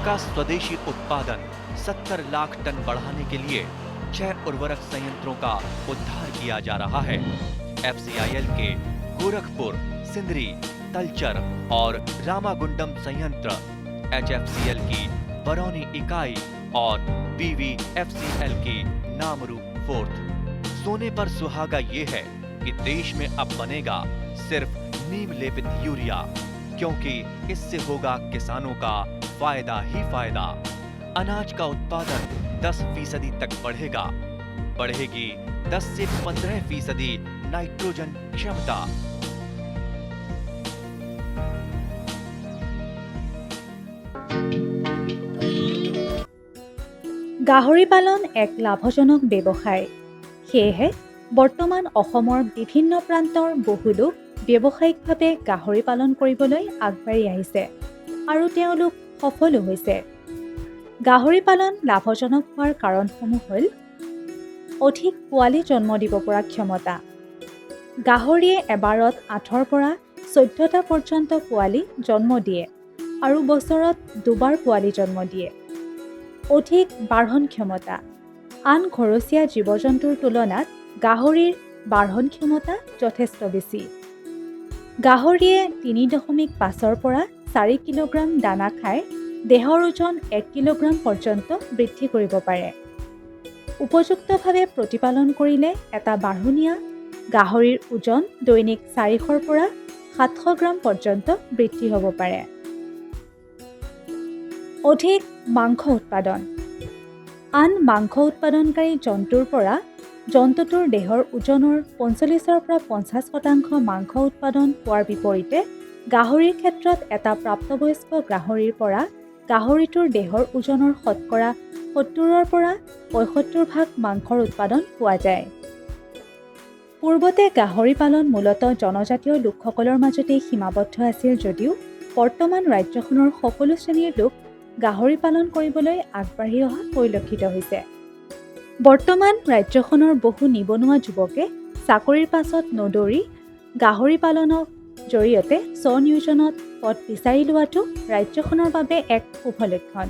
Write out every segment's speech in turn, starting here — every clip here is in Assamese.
का स्वदेशी उत्पादन 70 लाख टन बढ़ाने के लिए 6 उर्वरक संयंत्रों का उद्धार किया जा रहा है। FCIL के गोरखपुर, सिंदरी, तलचर और रामागुंडम संयंत्र, HFCL की बरौनी इकाई और BVFCL की नामरू फोर्थ। सोने पर सुहागा ये है कि देश में अब बनेगा सिर्फ नीम लेपित यूरिया, क्योंकि इससे होगा किसानों का फायदा ही फायदा। अनाज का उत्पादन 10% तक बढ़ेगा। बढ़ेगी 10 से 15% नाइट्रोजन क्षमता। গাহৰি পালন এক লাভজনক ব্যৱসায়। সেয়েহে বৰ্তমান অসমৰ বিভিন্ন প্ৰান্তৰ বহু লোক ব্যৱসায়িকভাৱে গাহৰি পালন কৰিবলৈ আগবাঢ়ি আহিছে আৰু তেওঁলোক সফলো হৈছে। গাহৰি পালন লাভজনক হোৱাৰ কাৰণসমূহ হ'ল অধিক পোৱালি জন্ম দিব পৰা ক্ষমতা। গাহৰিয়ে এবাৰত 8ৰ পৰা 14টা পৰ্যন্ত পোৱালি জন্ম দিয়ে আৰু বছৰত দুবাৰ পোৱালি জন্ম দিয়ে। অধিক বাঢ়ন ক্ষমতা। আন ঘৰচীয়া জীৱ-জন্তুৰ তুলনাত গাহৰিৰ বাঢ়ন ক্ষমতা যথেষ্ট বেছি। গাহৰিয়ে 3.5ৰ পৰা 4 কিলোগ্ৰাম দানা খাই দেহৰ ওজন 1 কিলোগ্ৰাম পৰ্যন্ত বৃদ্ধি কৰিব পাৰে। উপযুক্তভাৱে প্ৰতিপালন কৰিলে এটা বাঢ়নীয়া গাহৰিৰ ওজন দৈনিক 400ৰ পৰা 700 গ্ৰাম পৰ্যন্ত বৃদ্ধি হ'ব পাৰে। অধিক মাংস উৎপাদন। আন মাংস উৎপাদনকাৰী জন্তুৰ পৰা জন্তুটোৰ দেহৰ ওজনৰ 45ৰ পৰা 50% মাংস উৎপাদন হোৱাৰ বিপৰীতে গাহৰিৰ ক্ষেত্ৰত এটা প্ৰাপ্তবয়স্ক গাহৰিৰ পৰা গাহৰিটোৰ দেহৰ ওজনৰ শতকৰা 70ৰ পৰা 75% মাংসৰ উৎপাদন পোৱা যায়। পূৰ্বতে গাহৰি পালন মূলতঃ জনজাতীয় লোকসকলৰ মাজতেই সীমাবদ্ধ আছিল যদিও বৰ্তমান ৰাজ্যখনৰ সকলো শ্ৰেণীৰ লোক গাহৰি পালন কৰিবলৈ আগবাঢ়ি অহা পৰিলক্ষিত হৈছে। বৰ্তমান ৰাজ্যখনৰ বহু নিবনুৱা যুৱকে চাকৰিৰ পাছত নদৌৰি গাহৰি পালনৰ জৰিয়তে স্বনিয়োজনত পথ বিচাৰি লোৱাটো ৰাজ্যখনৰ বাবে এক শুভ লক্ষণ।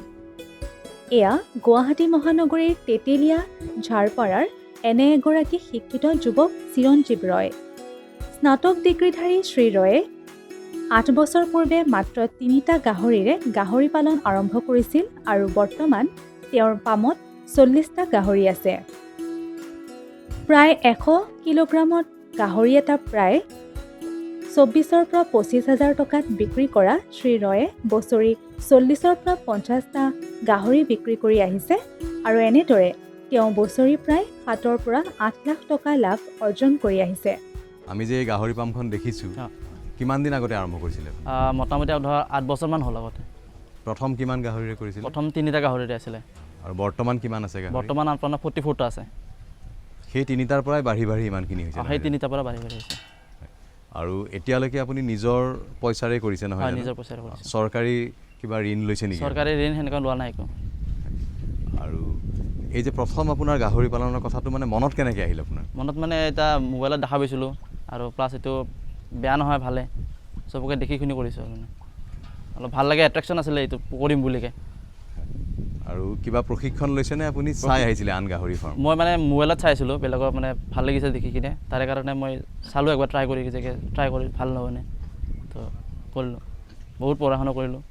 এয়া গুৱাহাটী মহানগৰীৰ তেতেলীয়া ঝাৰপাৰাৰ এনে এগৰাকী শিক্ষিত যুৱক চিৰঞ্জীৱ ৰয়। স্নাতক ডিগ্ৰীধাৰী শ্ৰী ৰয়ে 8 বছৰ পূৰ্বে মাত্ৰ 3টা গাহৰিৰে গাহৰি পালন আৰম্ভ কৰিছিল আৰু বৰ্তমান তেওঁৰ পামত 40টা গাহৰি আছে। প্ৰায় 100 কিলোগ্ৰামত গাহৰি এটা প্ৰায় 24ৰ পৰা 25,000 টকাত বিক্ৰী কৰা শ্ৰী ৰয়ে বছৰি 40ৰ পৰা 50টা গাহৰি বিক্ৰী কৰি আহিছে আৰু এনেদৰে তেওঁ বছৰি প্ৰায় 7ৰ পৰা 8 লাখ টকা লাভ অৰ্জন কৰি আহিছে। আমি যে এই গাহৰি পামখন দেখিছোঁ, কিমান দিন আগতে আৰম্ভ কৰিছিলে? মোটামুটি ধৰ 8 বছৰমান হ'ল আগতে। প্ৰথম কিমান গাহৰিৰে কৰিছিল? প্ৰথম 3টা গাহৰিৰে আছিলে। আৰু বৰ্তমান কিমান আছে গাহৰি? বৰ্তমান আপোনাৰ 44টা আছে। সেই 3টাৰ পৰাই বাঢ়ি বাঢ়ি ইমানখিনি হৈছে? সেই 3টাৰ পৰা বাঢ়ি বাঢ়ি হৈছে। আৰু এতিয়ালৈকে আপুনি নিজৰ পইচাৰে কৰিছে নহয়? হয়, নিজৰ পইচাৰে কৰিছে। চৰকাৰী কিবা ঋণ লৈছে নেকি? চৰকাৰী ঋণ সেনেকুৱা লোৱা নাই একো। আৰু এই যে প্ৰথম আপোনাৰ গাহৰি পালনৰ কথাটো মানে মনত কেনেকৈ আহিল আপোনাৰ? মনত মানে এটা মোবাইলত দেখা পাইছিলোঁ আৰু প্লাছ এইটো বেয়া নহয়, ভালে চবকে দেখি শুনি কৰিছোঁ। মানে অলপ ভাল লাগে, এট্ৰেকশ্যন আছিলে এইটো কৰিম বুলিকে। আৰু কিবা প্ৰশিক্ষণ লৈছেনে আপুনি? চাই আহিছিলে আন গাহৰি ফাৰ্ম? মই মানে মোবাইলত চাইছিলোঁ, বেলেগৰ মানে ভাল লাগিছে দেখি কিনে, তাৰে কাৰণে মই চালোঁ একবাৰ ট্ৰাই কৰি ভাল নহ'বনে তো কৰিলোঁ। বহুত পঢ়া শুনা কৰিলোঁ,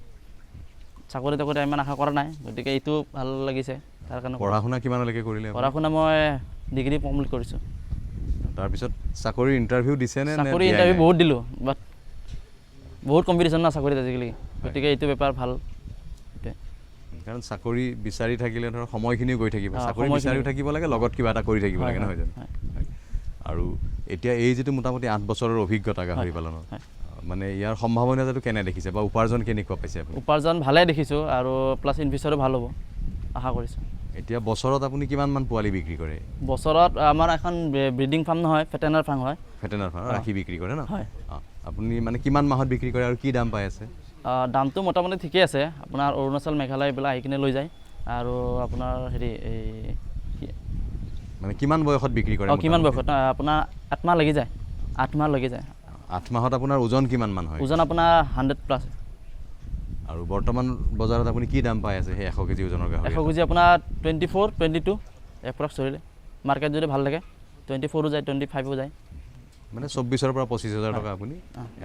চাকৰি তাকৰি ইমান আশা কৰা নাই, গতিকে এইটো ভাল লাগিছে তাৰ কাৰণে। পঢ়া শুনা কিমানলৈকে কৰিলে? পঢ়া শুনা মই ডিগ্ৰী কমপ্লিট কৰিছোঁ। তাৰপিছত চাকৰিৰ ইণ্টাৰভিউ দিছেনে? চাকৰি ইণ্টাৰভিউ বহুত দিলোঁ, বাট বহুত কম্পিটিশ্যন না চাকৰিত আজিকালি, গতিকে এইটো পেপাৰ ভাল। কাৰণ চাকৰি বিচাৰি থাকিলে ধৰক সময়খিনিও গৈ থাকিব, চাকৰি বিচাৰিও থাকিব লাগে, লগত কিবা এটা কৰি থাকিব লাগে, নহয় জানো? আৰু এতিয়া এই যিটো মোটামুটি 8 বছৰৰ অভিজ্ঞতা গাহৰি পালনৰ, মানে ইয়াৰ সম্ভাৱনীয়তাটো কেনে দেখিছে বা উপাৰ্জন কেনেকুৱা পাইছে আপুনি? উপাৰ্জন ভালে দেখিছোঁ আৰু প্লাছ ইন ফিউচাৰো ভাল হ'ব আশা কৰিছোঁ। এতিয়া বছৰত আপুনি কিমানমান পোৱালি বিক্ৰী কৰে? বছৰত আমাৰ এখন ব্ৰিডিং ফাৰ্ম নহয়, ভেটেনাৰ ফাৰ্ম হয়। ভেটেনাৰ ফাৰ্ম ৰাখি বিক্ৰী কৰে ন? হয়। আপুনি মানে কিমান মাহত বিক্ৰী কৰে আৰু কি দাম পাই আছে? দামটো মোটামুটি ঠিকেই আছে। আপোনাৰ অৰুণাচল, মেঘালয় এইবিলাক আহি কিনে লৈ যায়। আৰু আপোনাৰ হেৰি এই মানে কিমান বয়সত বিক্ৰী কৰে? কিমান বয়সত? আপোনাৰ 8 মাহ লাগি যায়। 8 মাহ লাগি যায়। 8 মাহত আপোনাৰ ওজন কিমান মান হয়? ওজন আপোনাৰ 100 প্লাছ। আৰু বৰ্তমান বজাৰত আপুনি কি দাম পাই আছে সেই 100 কেজি ওজনৰ গাহৰি 100 কেজি আপোনাৰ 24 22 এপ্ৰক্স ধৰিলে মাৰ্কেট যদি ভাল লাগে 24ও যায় 25ও যায় মানে 24,000 পৰা 25,000 টকা আপুনি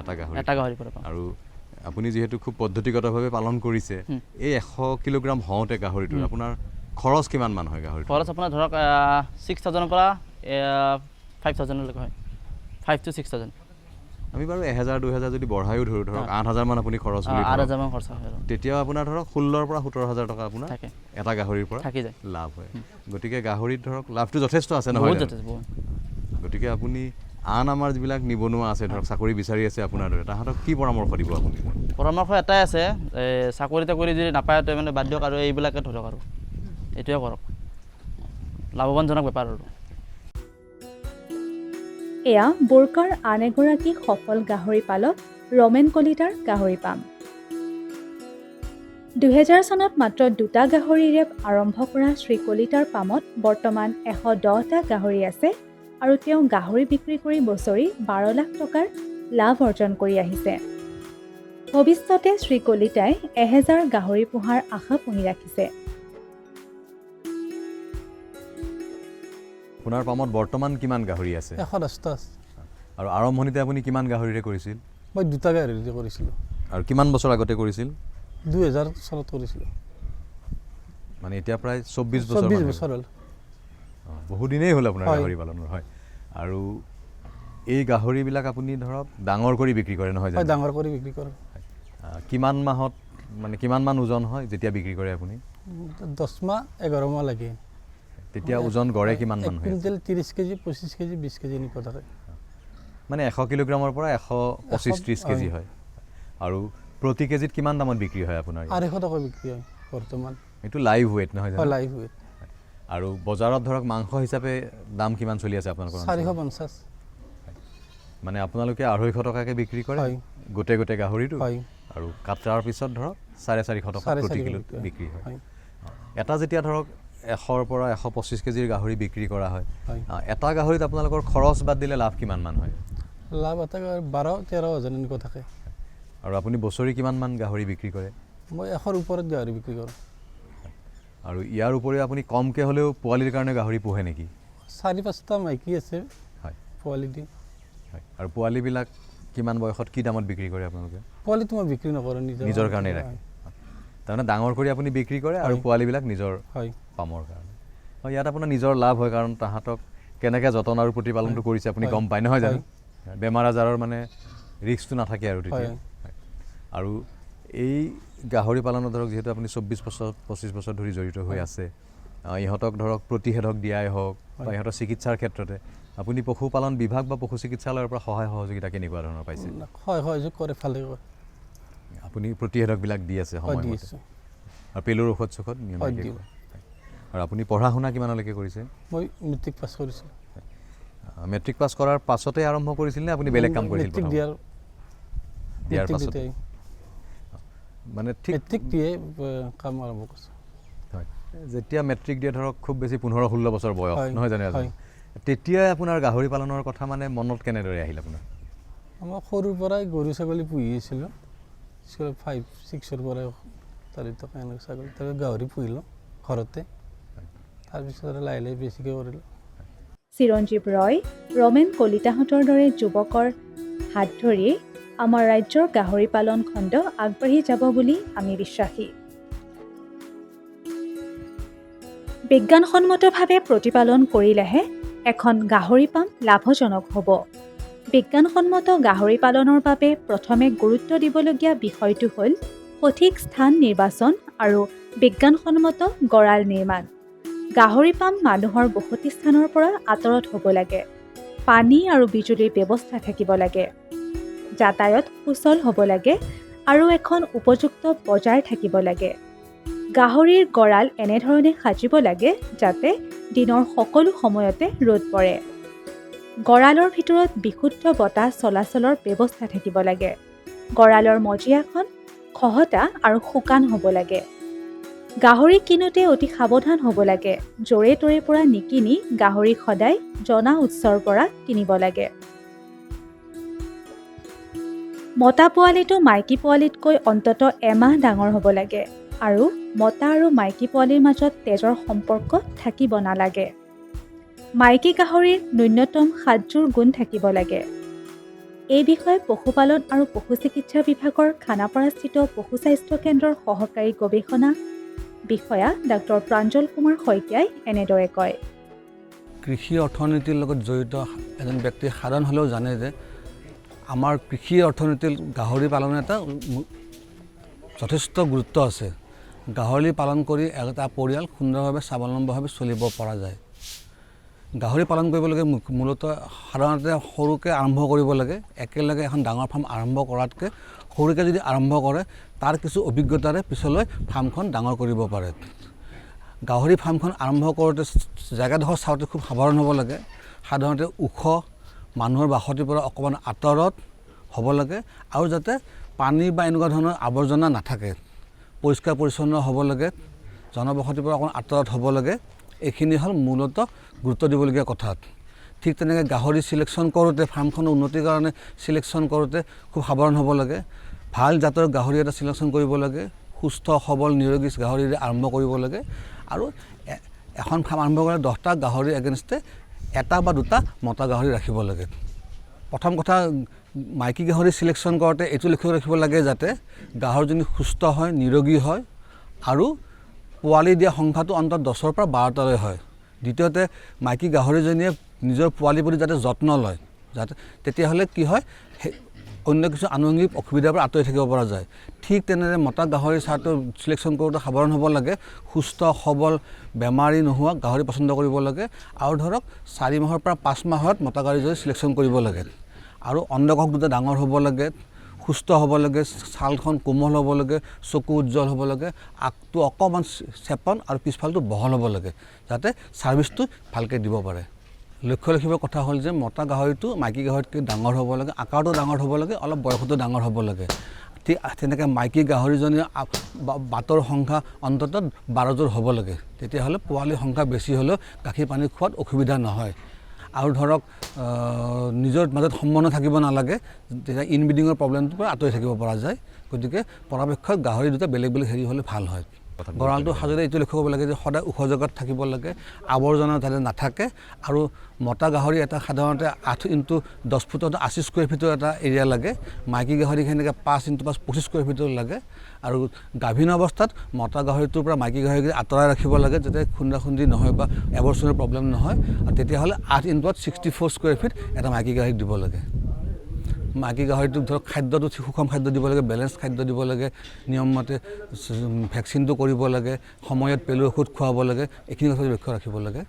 এটা গাহৰি পৰা পাম আৰু আপুনি যিহেতু খুব পদ্ধতিগতভাৱে পালন কৰিছে এই 100 কিলোগ্ৰাম হওঁতে গাহৰিটো আপোনাৰ খৰচ কিমান মান হয় গাহৰি খৰচ আপোনাৰ ধৰক 6,000 ৰ পৰা 5,000 লৈকে হয় 5 to 6,000 আমি বাৰু 1,000 2,000 যদি বঢ়ায়ো ধৰো ধৰক 8,000 মান আপুনি খৰচ বুলি 8,000 মান খৰচ হয় তেতিয়া আপোনাৰ ধৰক 16 পৰা 17,000 টকা আপোনাৰ এটা গাহৰিৰ পৰা থাকি যায় লাভ হয় গতিকে গাহৰিত ধৰক লাভটো যথেষ্ট আছে নহয় গতিকে আপুনি আন আমাৰ যিবিলাক নিবনুৱা আছে ধৰক চাকৰি বিচাৰি আছে আপোনাৰ দৰে তাহাঁতক কি পৰামৰ্শ দিব আপুনি পৰামৰ্শ এটাই আছে চাকৰি তাকৰি যদি নাপায় তো মানে বাদ দিয়ক আৰু এইবিলাকে ধৰক আৰু এইটোৱে কৰক লাভৱানজনক বেপাৰ আৰু এয়া বোৰ্কাৰ আন এগৰাকী সফল গাহৰি পালক ৰমেন কলিতাৰ গাহৰি পাম 2000 চনত মাত্ৰ 2টা গাহৰিৰে আৰম্ভ কৰা শ্ৰী কলিতাৰ পামত বৰ্তমান 110টা গাহৰি আছে আৰু তেওঁ গাহৰি বিক্ৰী কৰি বছৰি 12 লাখ টকাৰ লাভ অৰ্জন কৰি আহিছে ভৱিষ্যতে শ্ৰী কলিতাই 1000 গাহৰি পোহাৰ আশা পুহি ৰাখিছে আপোনাৰ পামত বৰ্তমান কিমান গাহৰি আছে 110টা আছে আৰু আৰম্ভণিতে আপুনি কিমান গাহৰিৰে কৰিছিল মই 2টা গাহৰিৰে কৰিছিলোঁ আৰু কিমান বছৰ আগতে কৰিছিল 2000 চনত কৰিছিলোঁ মানে এতিয়া প্ৰায় 24 বছৰ হ'ল বহু দিনেই হ'ল আপোনাৰ গাহৰি পালনৰ হয় আৰু এই গাহৰিবিলাক আপুনি ধৰক ডাঙৰ কৰি বিক্ৰী কৰে নহয় জানো ডাঙৰ কৰি বিক্ৰী কৰে কিমান মাহত মানে কিমান মান ওজন হয় যেতিয়া বিক্ৰী কৰে আপুনি 10 মাহ 11 মাহ লাগে তেতিয়া ওজন গড়ে কিমান মান হয় quintal 30 KG 25 KG 20 KG Nip থাকে মানে 100 কিলোগ্ৰামৰ পৰা 125 30 কেজি হয় আৰু প্ৰতি কেজিত কিমান দামত বিক্ৰী হয় আপোনাৰ 250 টকা বিক্ৰী হয় বৰ্তমান এইটো লাইভ ওয়েট নহয় জানো লাইভ ওয়েট আৰু বজাৰত ধৰক মাংস হিচাপে দাম কিমান চলি আছে আপোনালোকৰ 450 মানে আপোনালোকে 250 টকাকে বিক্ৰী কৰে গোটে গোটে গাহৰিটো আৰু কাটাৰ পিছত ধৰক 450 টকা প্ৰতি কিলো বিক্ৰী হয় এটা যেতিয়া ধৰক 100 পৰা 125 কেজিৰ গাহৰি বিক্ৰী কৰা হয় এটা গাহৰিত আপোনালোকৰ খৰচ বাদ দিলে লাভ কিমান মান হয় লাভ এটা 12-13 হাজাৰ এনেকুৱা থাকে আৰু আপুনি বছৰি কিমান মান গাহৰি বিক্ৰী কৰে মই 100ৰ ওপৰত গাহৰি বিক্ৰী কৰোঁ আৰু ইয়াৰ উপৰিও আপুনি কমকে হ'লেও পোৱালিৰ কাৰণে গাহৰি পোহে নেকি 4-5টা মাইকী আছে হয় পোৱালি দি হয় আৰু পোৱালিবিলাক কিমান বয়সত কি দামত বিক্ৰী কৰে আপোনালোকে পোৱালিটো মই বিক্ৰী নকৰোঁ নিজৰ কাৰণে ৰাখে তাৰমানে ডাঙৰ কৰি আপুনি বিক্ৰী কৰে আৰু পোৱালিবিলাক নিজৰ পামৰ কাৰণে হয় ইয়াত আপোনাৰ নিজৰ লাভ হয় কাৰণ তাহাঁতক কেনেকৈ যতন আৰু প্ৰতিপালনটো কৰিছে আপুনি গম পায় নহয় জানো বেমাৰ আজাৰৰ মানে ৰিস্কটো নাথাকে আৰু তেতিয়া আৰু এই গাহৰি পালনত ধৰক যিহেতু আপুনি 25 বছৰ ধৰি জড়িত হৈ আছে ইহঁতক ধৰক প্ৰতিষেধক দিয়াই হওক বা ইহঁতৰ চিকিৎসাৰ ক্ষেত্ৰতে আপুনি পশুপালন বিভাগ বা পশু চিকিৎসালয়ৰ পৰা সহায় সহযোগিতা কেনেকুৱা ধৰণৰ পাইছে সহযোগ কৰে ভালে কৰে আপুনি প্ৰতিষেধকবিলাক দি আছে সময়মতে আৰু পেলুৰ ঔষধ চৌষধ নিয়মীয়াকৈ আৰু আপুনি পঢ়া শুনা কিমানলৈকে কৰিছে মই মেট্ৰিক পাছ কৰিছিলোঁ মেট্ৰিক পাছ কৰাৰ পাছতে আৰম্ভ কৰিছিল নে আপুনি বেলেগ কাম কৰিছিল মেট্ৰিক দিয়াৰ পাছতে মানে ঠিক মেট্ৰিক দিয়ে কাম আৰম্ভ কৰিছোঁ হয় যেতিয়া মেট্ৰিক দিয়ে ধৰক খুব বেছি 15-16 বছৰ বয়স নহয় জানো তেতিয়াই আপোনাৰ গাহৰি পালনৰ কথা মানে মনত কেনেদৰে আহিল আপোনাৰ আমাৰ সৰুৰ পৰাই গৰু ছাগলী পুহি আছিলোঁ 5-6ৰ পৰাই তাৰি টকা এনেকৈ ছাগলী তাৰপিছত গাহৰি পুহিলোঁ ঘৰতে তাৰপিছত লাহে লাহে বেছিকৈ কৰিলোঁ চিৰঞ্জীৱ ৰয় ৰমেন কলিতাহঁতৰ দৰে যুৱকৰ হাত ধৰি আমাৰ ৰাজ্যৰ গাহৰি পালন খণ্ড আগবাঢ়ি যাব বুলি আমি বিশ্বাসী বিজ্ঞানসন্মতভাৱে প্ৰতিপালন কৰিলেহে এখন গাহৰি পাম লাভজনক হ'ব বিজ্ঞানসন্মত গাহৰি পালনৰ বাবে প্ৰথমে গুৰুত্ব দিবলগীয়া বিষয়টো হ'ল সঠিক স্থান নিৰ্বাচন আৰু বিজ্ঞানসন্মত গঁৰাল নিৰ্মাণ গাহৰি পাম মানুহৰ বসতি স্থানৰ পৰা আঁতৰত হ'ব লাগে পানী আৰু বিজুলীৰ ব্যৱস্থা থাকিব লাগে যাতায়ত সুচল হ'ব লাগে আৰু এখন উপযুক্ত বজাৰ থাকিব লাগে গাহৰিৰ গঁৰাল এনেধৰণে সাজিব লাগে যাতে দিনৰ সকলো সময়তে ৰ'দ পৰে গঁৰালৰ ভিতৰত বিশুদ্ধ বতাহ চলাচলৰ ব্যৱস্থা থাকিব লাগে গঁৰালৰ মজিয়াখন খহটা আৰু শুকান হ'ব লাগে গাহৰি কিনোতে অতি সাৱধান হ'ব লাগে জৰে তৰে পৰা নিকিনি গাহৰি সদায় জনা উৎসৰ পৰা কিনিব লাগে মতা পোৱালিটো মাইকী পোৱালিতকৈ অন্ততঃ এমাহ ডাঙৰ হ'ব লাগে আৰু মতা আৰু মাইকী পোৱালিৰ মাজত তেজৰ সম্পৰ্ক থাকিব নালাগে। মাইকী গাহৰিৰ ন্যূনতম 7যোৰ গুণ থাকিব লাগে। এই বিষয়ে পশুপালন আৰু পশু চিকিৎসা বিভাগৰ খানাপাৰাস্থিত পশু স্বাস্থ্য কেন্দ্ৰৰ সহকাৰী গৱেষণা বিষয়া ডাক্তৰ প্ৰাঞ্জল কুমাৰ শইকীয়াই এনেদৰে কয়। কৃষি অৰ্থনীতিৰ লগত জড়িত এজন ব্যক্তি সাধাৰণ হ'লেও জানে যে আমাৰ কৃষি অৰ্থনীতিৰ গাহৰি পালন এটা যথেষ্ট গুৰুত্ব আছে। গাহৰি পালন কৰি এটা পৰিয়াল সুন্দৰভাৱে স্বাৱলম্বীভাৱে চলিব পৰা যায়। গাহৰি পালন কৰিবলৈকে মূলতঃ সাধাৰণতে সৰুকৈ আৰম্ভ কৰিব লাগে। একেলগে এখন ডাঙৰ ফাৰ্ম আৰম্ভ কৰাতকৈ সৰুকৈ যদি আৰম্ভ কৰে তাৰ কিছু অভিজ্ঞতাৰে পিছলৈ ফাৰ্মখন ডাঙৰ কৰিব পাৰে। গাহৰি ফাৰ্মখন আৰম্ভ কৰোঁতে জেগাডোখৰ চাওঁতে খুব সাৱধান হ'ব লাগে। সাধাৰণতে ওখ মানুহৰ বাসতিৰ পৰা অকণমান আঁতৰত হ'ব লাগে আৰু যাতে পানী বা এনেকুৱা ধৰণৰ আৱৰ্জনা নাথাকে, পৰিষ্কাৰ পৰিচ্ছন্ন হ'ব লাগে, জনবসতিৰ পৰা অকণমান আঁতৰত হ'ব লাগে। এইখিনি হ'ল মূলতঃ গুৰুত্ব দিবলগীয়া কথা। ঠিক তেনেকৈ গাহৰি চিলেকশ্যন কৰোঁতে ফাৰ্মখনৰ উন্নতিৰ কাৰণে চিলেকশ্যন কৰোঁতে খুব সাৱধান হ'ব লাগে। ভাল জাতৰ গাহৰি এটা চিলেকশ্যন কৰিব লাগে, সুস্থ সবল নিৰোগী গাহৰিৰে আৰম্ভ কৰিব লাগে আৰু এখন ফাৰ্ম আৰম্ভ কৰিলে 10টা গাহৰিৰ এগেইনষ্টে 1টা বা 2টা মতা গাহৰি ৰাখিব লাগে। প্ৰথম কথা মাইকী গাহৰি চিলেকশ্যন কৰোঁতে এইটো লক্ষ্য ৰাখিব লাগে যাতে গাহৰিজনী সুস্থ হয়, নিৰোগী হয় আৰু পোৱালি দিয়া সংখ্যাটো অন্তত 10ৰ পৰা 12টালৈ হয়। দ্বিতীয়তে মাইকী গাহৰিজনীয়ে নিজৰ পোৱালিৰ প্ৰতি যাতে যত্ন লয়, যাতে তেতিয়াহ'লে কি হয় অন্য কিছু আনুষংগিক অসুবিধাৰ পৰা আঁতৰি থাকিব পৰা যায়। ঠিক তেনেদৰে মতা গাহৰি চাহটো চিলেকশ্যন কৰোঁতে সাৱধান হ'ব লাগে। সুস্থ সবল বেমাৰী নোহোৱা গাহৰি পচন্দ কৰিব লাগে আৰু ধৰক 4 মাহৰ পৰা 5 মাহত মতা গাহৰিজনী চিলেকশ্যন কৰিব লাগে আৰু অণ্ডকোষ দুটা ডাঙৰ হ'ব লাগে, সুস্থ হ'ব লাগে, ছালখন কোমল হ'ব লাগে, চকু উজ্জ্বল হ'ব লাগে, আগটো অকণমান চেপন আৰু পিছফালটো বহল হ'ব লাগে যাতে ছাৰ্ভিচটো ভালকৈ দিব পাৰে। লক্ষ্য ৰাখিবৰ কথা হ'ল যে মতা গাহৰিটো মাইকী গাহৰিতকৈ ডাঙৰ হ'ব লাগে, আকাৰটো ডাঙৰ হ'ব লাগে, অলপ বয়সতো ডাঙৰ হ'ব লাগে। ঠিক তেনেকৈ মাইকী গাহৰিজনীৰ বাটৰ সংখ্যা অন্ততঃ 12যোৰ হ'ব লাগে। তেতিয়াহ'লে পোৱালিৰ সংখ্যা বেছি হ'লেও গাখীৰ পানী খোৱাত অসুবিধা নহয়। আৰু ধৰক নিজৰ মাজত সম্বন্ধ থাকিব নালাগে, তেতিয়া ইনব্ৰিডিঙৰ প্ৰব্লেমটোৰ পৰা আঁতৰি থাকিব পৰা যায়। গতিকে পৰাপক্ষত গাহৰি দুটা বেলেগ বেলেগ হেৰি হ'লে ভাল হয়। গঁৰালটো সাজোতে এইটো লক্ষ্য কৰিব লাগে যে সদায় ওখ জেগাত থাকিব লাগে, আৱৰ্জনা যাতে নাথাকে আৰু মতা গাহৰি এটা সাধাৰণতে 8 × 10 ফুটত 80 স্কুৱেৰ ফিটৰ এটা এৰিয়া লাগে। মাইকী গাহৰি সেনেকৈ 5 × 5 25 স্কুৱেৰ ফিটৰ লাগে আৰু গাভিন অৱস্থাত মতা গাহৰিটোৰ পৰা মাইকী গাহৰিক আঁতৰাই ৰাখিব লাগে যাতে খুন্দা-খুন্দি নহয় বা এবৰ্চনৰ প্ৰব্লেম নহয়। আৰু তেতিয়াহ'লে 8 × 64 স্কুৱেৰ ফিট এটা মাইকী গাহৰিক দিব লাগে। মাইকী গাহৰিটোক ধৰক খাদ্যটো সুষম খাদ্য দিব লাগে, বেলেঞ্চ খাদ্য দিব লাগে, নিয়মমতে ভেকচিনটো কৰিব লাগে, সময়ত পেলু ঔষধ খুৱাব লাগে, এইখিনি কথা লক্ষ্য ৰাখিব লাগে।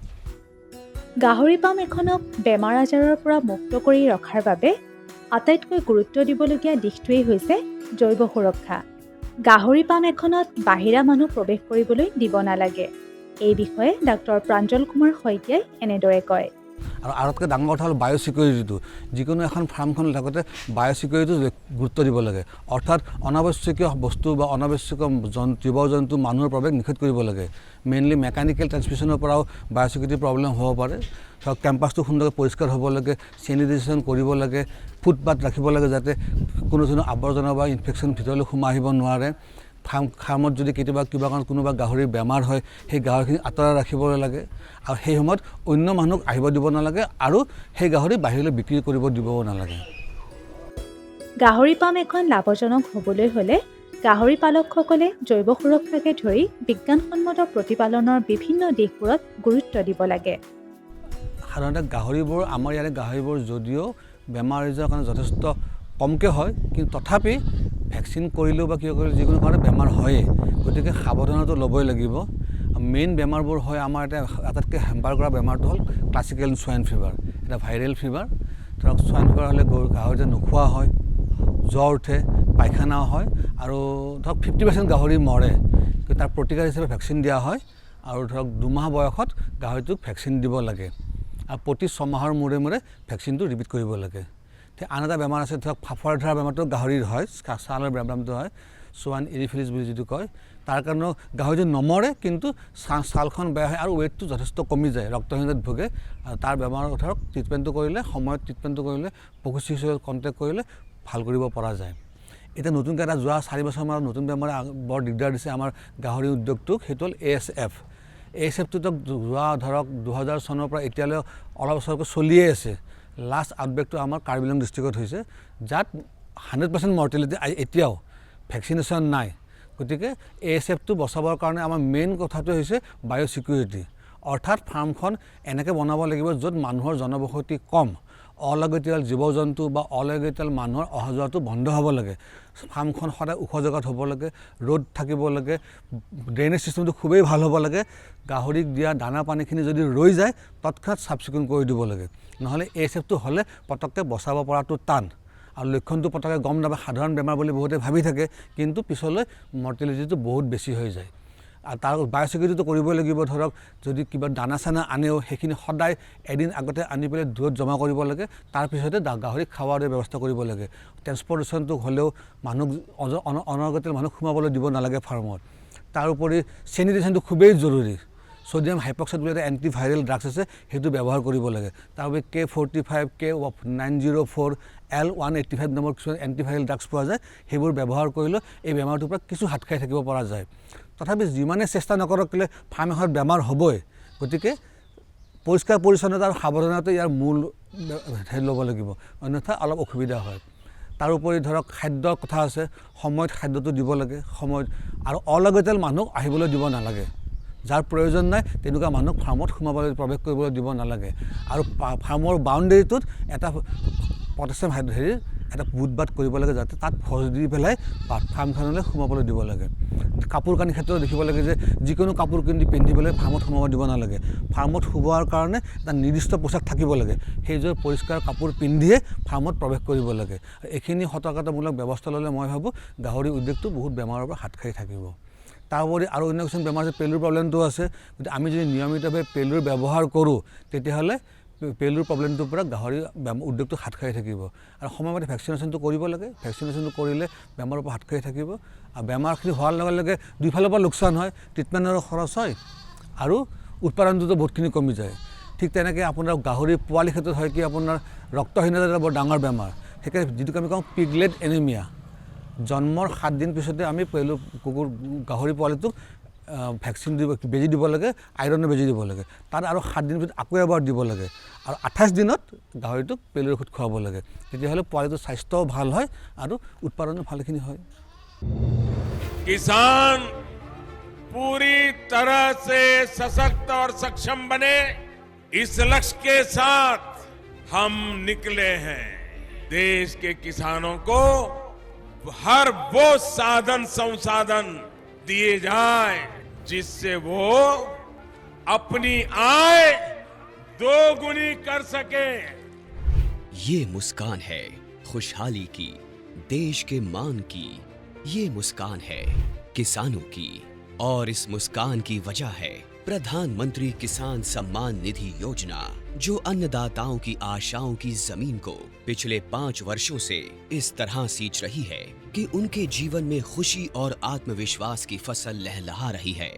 গাহৰি পাম এখনক বেমাৰ আজাৰৰ পৰা মুক্ত কৰি ৰখাৰ বাবে আটাইতকৈ গুৰুত্ব দিবলগীয়া দিশটোৱেই হৈছে জৈৱ সুৰক্ষা। গাহৰি পাম এখনত বাহিৰা মানুহ প্ৰৱেশ কৰিবলৈ দিব নালাগে। এই বিষয়ে ডাক্তৰ প্ৰাঞ্জল কুমাৰ শইকীয়াই এনেদৰে কয়। আৰু আটাইতকৈ ডাঙৰ কথা হ'ল বায়'ছিকিউৰিটিটো। যিকোনো এখন ফাৰ্মখন লগতে বায়'ছিকিউৰিটিটো গুৰুত্ব দিব লাগে। অৰ্থাৎ অনাৱশ্যকীয় বস্তু বা অনাৱশ্যকীয় জীৱ জন্তু মানুহৰ প্ৰৱেশ নিষেধ কৰিব লাগে। মেইনলি মেকানিকেল ট্ৰেন্সমিশ্যনৰ পৰাও বায়'ছিকিউৰিটিৰ প্ৰব্লেম হ'ব পাৰে। ধৰক কেম্পাছটো সুন্দৰকৈ পৰিষ্কাৰ হ'ব লাগে, চেনিটাইজেশ্যন কৰিব লাগে, ফুটপাথ ৰাখিব লাগে যাতে কোনো ধৰণৰ আৱৰ্জনা বা ইনফেকশ্যন ভিতৰলৈ সোমাই আহিব নোৱাৰে। ফাৰ্মত যদি কেতিয়াবা কিবা কাৰণত কোনোবা গাহৰিৰ বেমাৰ হয় সেই গাহৰিখিনি আঁতৰাই ৰাখিব লাগে আৰু সেই সময়ত অন্য মানুহক আহিব দিব নালাগে আৰু সেই গাহৰি বাহিৰলৈ বিক্ৰী কৰিব দিবও নালাগে। গাহৰি পাম এখন লাভজনক হ'বলৈ হ'লে গাহৰি পালকসকলে জৈৱ সুৰক্ষাকে ধৰি বিজ্ঞানসন্মত প্ৰতিপালনৰ বিভিন্ন দিশবোৰত গুৰুত্ব দিব লাগে। সাধাৰণতে গাহৰিবোৰ আমাৰ ইয়াৰে গাহৰিবোৰ যদিও বেমাৰ আজাৰৰ কাৰণে যথেষ্ট কমকৈ হয়, কিন্তু তথাপি ভেকচিন কৰিলেও বা কিয় কৰিলেও যিকোনো কাৰণে বেমাৰ হয়েই। গতিকে সাৱধানতা ল'বই লাগিব। মেইন বেমাৰবোৰ হয় আমাৰ এতিয়া আটাইতকৈ হেম্পাৰ কৰা বেমাৰটো হ'ল ক্লাছিকেল সোৱাইন ফিভাৰ, এটা ভাইৰেল ফিভাৰ। ধৰক সোৱাইন ফিভাৰ হ'লে গাহৰিতে নোখোৱা হয়, জ্বৰ উঠে, পায়খানা হয় আৰু ধৰক 50% গাহৰি মৰে। কিন্তু তাৰ প্ৰতিকাৰ হিচাপে ভেকচিন দিয়া হয় আৰু ধৰক 2 মাহ বয়সত গাহৰিটোক ভেকচিন দিব লাগে আৰু প্ৰতি 6 মাহৰ মূৰে মূৰে ভেকচিনটো ৰিপিট কৰিব লাগে। আন এটা বেমাৰ আছে ধৰক ফাফৰ ধৰা বেমাৰটো গাহৰিৰ হয়, ছালৰ বেমাৰটো হয়, সোৱাইন এৰিফিলিছ বুলি যিটো কয়। তাৰ কাৰণেও গাহৰিটো নমৰে কিন্তু ছালখন বেয়া হয় আৰু ৱেইটটো যথেষ্ট কমি যায়, ৰক্তহীনতাত ভোগে। আৰু তাৰ বেমাৰৰ ধৰক ট্ৰিটমেণ্টটো কৰিলে, সময়ত ট্ৰিটমেণ্টটো কৰিলে, পশু চিকিৎসকৰ কণ্টেক্ট কৰিলে ভাল কৰিব পৰা যায়। এতিয়া নতুনকৈ এটা যোৱা 4 বছৰমানত নতুন বেমাৰে বৰ দিগদাৰ দিছে আমাৰ গাহৰি উদ্যোগটোক, সেইটো হ'ল ASF। ASFটোতো যোৱা ধৰক 2000 চনৰ পৰা এতিয়ালৈ অলপ বছৰকৈ চলিয়ে আছে। লাষ্ট আউটব্ৰেকটো আমাৰ কাৰ্বি আংলং ডিষ্ট্ৰিক্টত হৈছে, যাত 100% মৰ্টেলিটি এতিয়াও ভেকচিনেশ্যন নাই। গতিকে ASFটো বচাবৰ কাৰণে আমাৰ মেইন কথাটো হৈছে বায়'চিকিউৰিটি, অৰ্থাৎ ফাৰ্মখন এনেকৈ বনাব লাগিব য'ত মানুহৰ জনবসতি কম, অলাগতিয়াল জীৱ জন্তু বা অলাগতিয়াল মানুহৰ অহা যোৱাটো বন্ধ হ'ব লাগে। ফাৰ্মখন সদায় ওখ জেগাত হ'ব লাগে, ৰ'দ থাকিব লাগে, ড্ৰেইনেজ ছিষ্টেমটো খুবেই ভাল হ'ব লাগে। গাহৰিক দিয়া দানা পানীখিনি যদি ৰৈ যায় তৎক্ষণাত চাফ চিকুণ কৰি দিব লাগে, নহ'লে ASFটো হ'লে পটককৈ বচাব পৰাটো টান। আৰু লক্ষণটো পটককৈ গম নাপায়, সাধাৰণ বেমাৰ বুলি বহুতে ভাবি থাকে, কিন্তু পিছলৈ মৰ্টেলিটিটো বহুত বেছি হৈ যায়। আৰু তাৰ বায়'চিকিউৰিটিটো কৰিবই লাগিব। ধৰক যদি কিবা দানা চানা আনেও সেইখিনি সদায় এদিন আগতে আনি পেলাই দূৰত জমা কৰিব লাগে, তাৰপিছতে গাহৰি খোৱাৰ ব্যৱস্থা কৰিব লাগে। ট্ৰেন্সপৰ্টেশ্যনটো হ'লেও মানুহ অনাগতীয়া মানুহ সোমাবলৈ দিব নালাগে ফাৰ্মত। তাৰোপৰি চেনিটেশ্যনটো খুবেই জৰুৰী। ছ'ডিয়াম হাইপক্সাইড বুলি এটা এণ্টিভাইৰেল ড্ৰাগছ আছে, সেইটো ব্যৱহাৰ কৰিব লাগে। তাৰোপৰি K45, K904, L185 নামৰ কিছুমান এণ্টিভাইৰেল ড্ৰাগছ পোৱা যায়, সেইবোৰ ব্যৱহাৰ কৰিলেও এই বেমাৰটোৰ পৰা কিছু হাত খাই থাকিব পৰা যায়। তথাপি যিমানে চেষ্টা নকৰক কেলৈ ফাৰ্ম এখনত বেমাৰ হ'বই। গতিকে পৰিষ্কাৰ পৰিচ্ছন্নতা আৰু সাৱধানতা ইয়াৰ মূল ল'ব লাগিব, অন্যথা অলপ অসুবিধা হয়। তাৰোপৰি ধৰক খাদ্যৰ কথা আছে, সময়ত খাদ্যটো দিব লাগে, সময়ত, আৰু অলাগতিয়াল মানুহ আহিবলৈ দিব নালাগে। যাৰ প্ৰয়োজন নাই তেনেকুৱা মানুহক ফাৰ্মত সোমাবলৈ প্ৰৱেশ কৰিবলৈ দিব নালাগে। আৰু ফাৰ্মৰ বাউণ্ডেৰীটোত এটা পটাছিয়াম এটা বুটবাট কৰিব লাগে, যাতে তাত ফজ দি পেলাই ফাৰ্মখনলৈ সোমাবলৈ দিব লাগে। কাপোৰ কানি ক্ষেত্ৰত দেখিব লাগে যে যিকোনো কাপোৰ কানি পিন্ধি পেলাই ফাৰ্মত সোমাব দিব নালাগে। ফাৰ্মত সোমোৱাৰ কাৰণে এটা নিৰ্দিষ্ট পোচাক থাকিব লাগে, সেইযোৰ পৰিষ্কাৰ কাপোৰ পিন্ধিয়ে ফাৰ্মত প্ৰৱেশ কৰিব লাগে। এইখিনি সতৰ্কতামূলক ব্যৱস্থা ল'লে মই ভাবোঁ গাহৰি উদ্যোগটো বহুত বেমাৰৰ পৰা হাত খাই থাকিব। তাৰোপৰি আৰু অন্য কিছুমান বেমাৰ আছে, পেলুৰ প্ৰব্লেমটো আছে। গতিকে আমি যদি নিয়মিতভাৱে পেলুৰ ব্যৱহাৰ কৰোঁ তেতিয়াহ'লে পেলুৰ প্ৰব্লেমটোৰ পৰা গাহৰি উদ্যোগটো হাত খাই থাকিব। আৰু সময়মতে ভেকচিনেশ্যনটো কৰিব লাগে, ভেকচিনেশ্যনটো কৰিলে বেমাৰৰ পৰা হাত খাই থাকিব। আৰু বেমাৰখিনি হোৱাৰ লগে লগে দুইফালৰ পৰা লোকচান হয়, ট্ৰিটমেণ্টৰো খৰচ হয় আৰু উৎপাদনটোতো বহুতখিনি কমি যায়। ঠিক তেনেকৈ আপোনাৰ গাহৰি পোৱালিৰ ক্ষেত্ৰত হয় কি, আপোনাৰ ৰক্তহীনতা এটা বৰ ডাঙৰ বেমাৰ। সেইকাৰণে যিটোক আমি কওঁ পিগলেট এনিমিয়া, জন্মৰ 7 দিন পিছতে আমি গাহৰি পোৱালিটোক ভেকচিন বেজী দিব লাগে, আইৰণৰ বেজী দিব লাগে। তাত আৰু 7 দিন পিছত আকৌ এবাৰ দিব লাগে, আৰু 28 দিনত গাহৰিটোক পেলুৰ ঔষধ খুৱাব লাগে। তেতিয়াহ'লে পোৱালিটোৰ স্বাস্থ্যও ভাল হয় আৰু উৎপাদনো ভালখিনি হয়। किसान पूरी तरह से सशक्त और सक्षम बने, इस लक्ष्य के साथ हम निकले हैं। देश के किसानों को हर वो साधन संसाधन दिए जाए जिससे वो अपनी आय दोगुनी कर सके। ये मुस्कान है खुशहाली की, देश के मान की। ये मुस्कान है किसानों की, और इस मुस्कान की वजह है प्रधानमंत्री किसान सम्मान निधि योजना, जो अन्नदाताओं की आशाओं की जमीन को पिछले 5 वर्षों से इस तरह सींच रही है कि उनके जीवन में खुशी और आत्मविश्वास की फसल लहलहा रही है।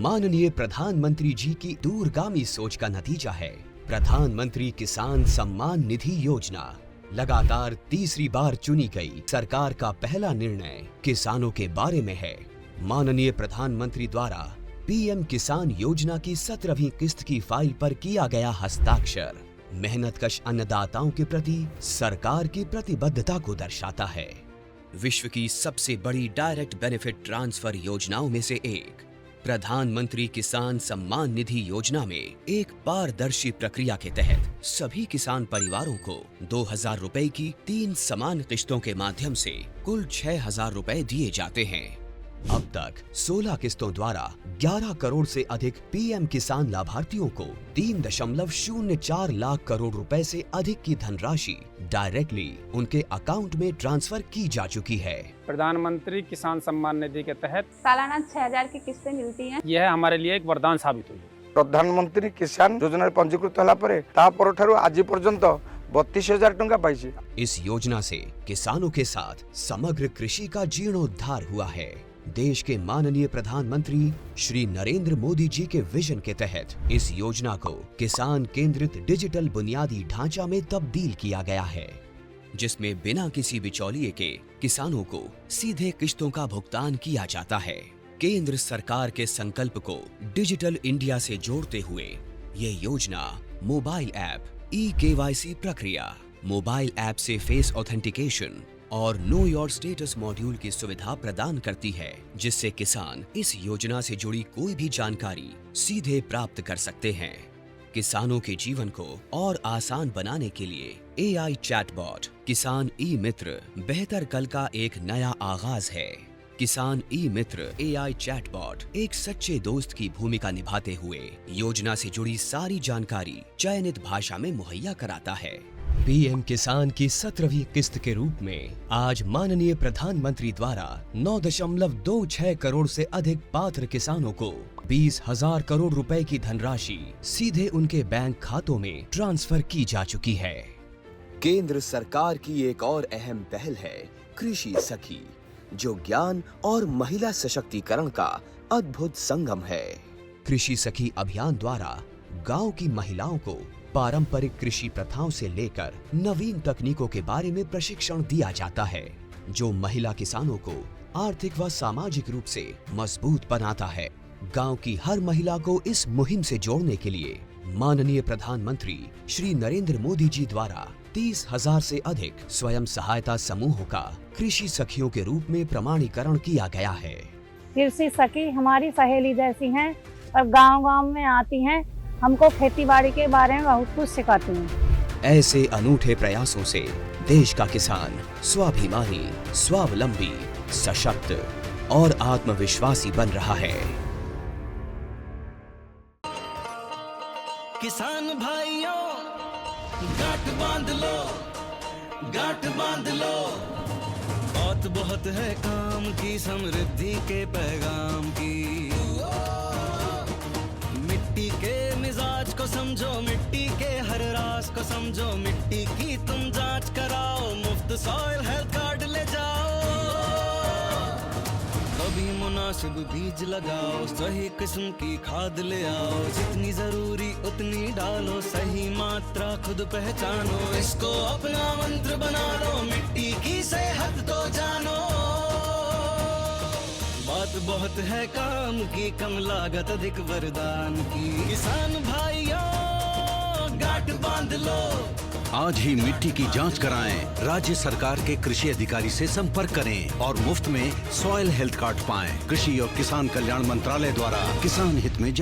माननीय प्रधानमंत्री जी की दूरगामी सोच का नतीजा है प्रधानमंत्री किसान सम्मान निधि योजना। लगातार तीसरी बार चुनी गई सरकार का पहला निर्णय किसानों के बारे में है। माननीय प्रधानमंत्री द्वारा PM किसान योजना की 17वीं किस्त की फाइल पर किया गया हस्ताक्षर मेहनतकश अन्नदाताओं के प्रति सरकार की प्रतिबद्धता को दर्शाता है। विश्व की सबसे बड़ी डायरेक्ट बेनिफिट ट्रांसफर योजनाओं में से एक प्रधानमंत्री किसान सम्मान निधि योजना में एक पारदर्शी प्रक्रिया के तहत सभी किसान परिवारों को 2000 रुपए की 3 समान किस्तों के माध्यम से कुल 6000 रुपए दिए जाते हैं। अब तक 16 किस्तों द्वारा 11 करोड़ से अधिक PM किसान लाभार्थियों को 3.04 लाख करोड़ रुपए से अधिक की धनराशि डायरेक्टली उनके अकाउंट में ट्रांसफर की जा चुकी है। प्रधानमंत्री किसान सम्मान निधि के तहत सालाना 6000 की किस्तें मिलती हैं। यह हमारे लिए एक वरदान साबित हुई। प्रधानमंत्री किसान योजना पंजीकृत होला परे ता परठारु आज पर्यंत 32,000 टंका पाइछि। इस योजना से किसानों के साथ समग्र कृषि का जीर्णोद्धार हुआ है। देश के माननीय प्रधानमंत्री श्री नरेंद्र मोदी जी के विजन के तहत इस योजना को किसान केंद्रित डिजिटल बुनियादी ढांचा में तब्दील किया गया है। जिसमें बिना किसी बिचौलिए के किसानों को सीधे किश्तों का भुगतान किया जाता है। केंद्र सरकार के संकल्प को डिजिटल इंडिया से जोड़ते हुए ये योजना मोबाइल ऐप, ई-KYC प्रक्रिया, मोबाइल ऐप से फेस ऑथेंटिकेशन और नो योर स्टेटस मॉड्यूल की सुविधा प्रदान करती है, जिससे किसान इस योजना से जुड़ी कोई भी जानकारी सीधे प्राप्त कर सकते हैं। किसानों के जीवन को और आसान बनाने के लिए AI चैटबॉट किसान ई-मित्र बेहतर कल का एक नया आगाज है। किसान ई-मित्र AI चैटबॉट एक सच्चे दोस्त की भूमिका निभाते हुए योजना से जुड़ी सारी जानकारी चयनित भाषा में मुहैया कराता है। PM किसान की 17वीं किस्त के रूप में आज माननीय प्रधानमंत्री द्वारा 9.26 करोड़ से अधिक पात्र किसानों को 20,000 करोड़ रुपए की धनराशि सीधे उनके बैंक खातों में ट्रांसफर की जा चुकी है। केंद्र सरकार की एक और अहम पहल है कृषि सखी, जो ज्ञान और महिला सशक्तिकरण का अद्भुत संगम है। कृषि सखी अभियान द्वारा गांव की महिलाओं को पारंपरिक कृषि प्रथाओं से लेकर नवीन तकनीकों के बारे में प्रशिक्षण दिया जाता है, जो महिला किसानों को आर्थिक व सामाजिक रूप से मजबूत बनाता है। गांव की हर महिला को इस मुहिम से जोड़ने के लिए माननीय प्रधानमंत्री श्री नरेंद्र मोदी जी द्वारा 30,000 से अधिक स्वयं सहायता समूहों का कृषि सखियों के रूप में प्रमाणीकरण किया गया है। कृषि सखी हमारी सहेली जैसी हैं और गांव-गांव में आती हैं, हमको खेती बाड़ी के बारे में बहुत कुछ सिखाती हैं। ऐसे अनूठे प्रयासों से देश का किसान स्वाभिमानी, स्वावलंबी, सशक्त और आत्मविश्वासी बन रहा है। किसान भाइयों गांठ बांध लो, गांठ बांध लो, बहुत बहुत है काम की, समृद्धि के पैगाम की। मिट्टी के मिजाज को समझो, मिट्टी के हर राज को समझो, मिट्टी की तुम जांच कराओ, मुफ्त सॉइल हेल्थ कार्ड ले जाओ। कभी मुनासिब बीज लगाओ, सही किस्म की खाद ले आओ, जितनी जरूरी उतनी डालो, सही मात्रा खुद पहचानो, इसको अपना मंत्र बना लो, मिट्टी की सेहत तो जानो। बात बहुत है काम की, कम लागत अधिक वरदान की। किसान भाइयों गांठ बांध लो, आज ही मिट्टी की जांच कराएं। राज्य सरकार के कृषि अधिकारी से संपर्क करें और मुफ्त में सॉइल हेल्थ कार्ड पाएं। कृषि और किसान कल्याण मंत्रालय द्वारा किसान हित में